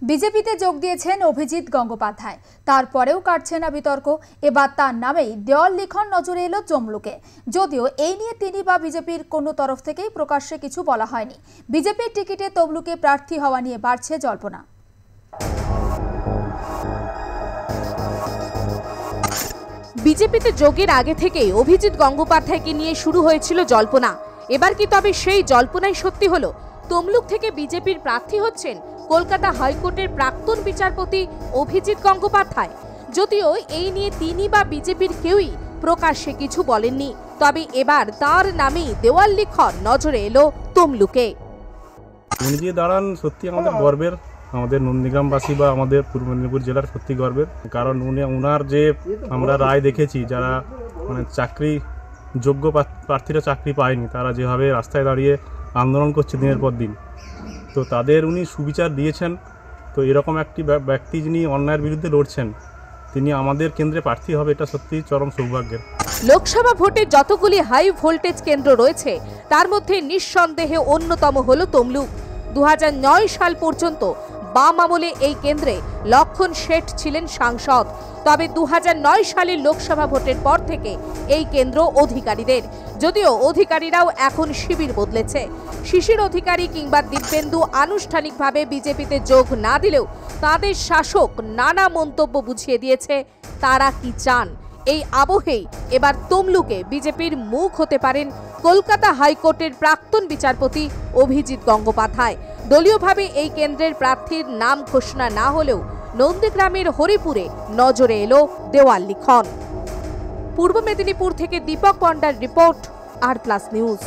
বিজেপিতে যোগ দিয়েছেন অভিজিৎ গঙ্গোপাধ্যায়। তারপরেও কাটছে না বিতর্ক। এবার তার নামেই দেওয়াল লিখন নজরে এলো তমলুকে। যদিও এই নিয়ে তিনি বা বিজেপির কোনো তরফ থেকেই প্রকাশ্যে কিছু বলা হয়নি। বিজেপির টিকিটে তমলুকে প্রার্থী হওয়া নিয়ে বাড়ছে জল্পনা। বিজেপিতে যোগের আগে থেকেই অভিজিৎ গঙ্গোপাধ্যায়কে নিয়ে শুরু হয়েছিল জল্পনা। এবার কি তবে সেই জল্পনাই সত্যি হলো? তমলুক থেকে বিজেপির প্রার্থী হচ্ছেন কলকাতা হাইকোর্টের প্রাক্তন বিচারপতি অভিজিৎ গঙ্গোপাধ্যায়। যদিও এই নিয়ে তিনি বা বিজেপির কেউই প্রকাশ্যে কিছু বলেননি, তবে এবার তার নামেই দেওয়াল লিখন নজরে এলো তমলুকে। উনি যে দাঁড়ান সত্যি আমাদের গর্বের, আমাদের নন্দীগ্রামবাসী বা আমাদের পূর্ব মেদিনীপুর জেলার সত্যি গর্বের। কারণ উনার যে আমরা রায় দেখেছি, যারা চাকরি যোগ্য প্রার্থীরা চাকরি পায়নি, তারা যেভাবে রাস্তায় দাঁড়িয়ে আন্দোলন করছে দিনের পর দিন, তো তাদের উনি সুবিচার দিয়েছেন। তো এরকম একটি ব্যক্তি যিনি অন্যায়ের বিরুদ্ধে লড়ছেন, তিনি আমাদের কেন্দ্রে প্রার্থী হবে, এটা সত্যি চরম সৌভাগ্যের। লোকসভা ভোটে যতগুলি হাই ভোল্টেজ কেন্দ্র রয়েছে তার মধ্যে নিঃসন্দেহে অন্যতম হলো তমলুক। 2009 সাল পর্যন্ত বাম আমলে এই কেন্দ্রে লক্ষণ শেঠ ছিলেন সাংসদ। তবে 2009 সালের লোকসভা ভোটের পর থেকে এই কেন্দ্র অধিকারীদের। যদিও অধিকারীরাও এখন শিবির বদলেছে। শিশির অধিকারী কিংবা দিব্যেন্দু আনুষ্ঠানিকভাবে বিজেপিতে যোগ না দিলেও তাদের শাসক নানা মন্তব্য বুঝিয়ে দিয়েছে তারা কি চান। এই আবহেই এবার তমলুকে বিজেপির মুখ হতে পারেন কলকাতা হাইকোর্টের প্রাক্তন বিচারপতি অভিজিৎ গঙ্গোপাধ্যায়। দলীয়ভাবে এই কেন্দ্রের প্রার্থীর নাম ঘোষণা না হলেও নন্দীগ্রামের হরিপুরে নজরে এলো দেওয়াল লিখন। পূর্ব মেদিনীপুর থেকে দীপক পণ্ডার রিপোর্ট, আর প্লাস নিউজ।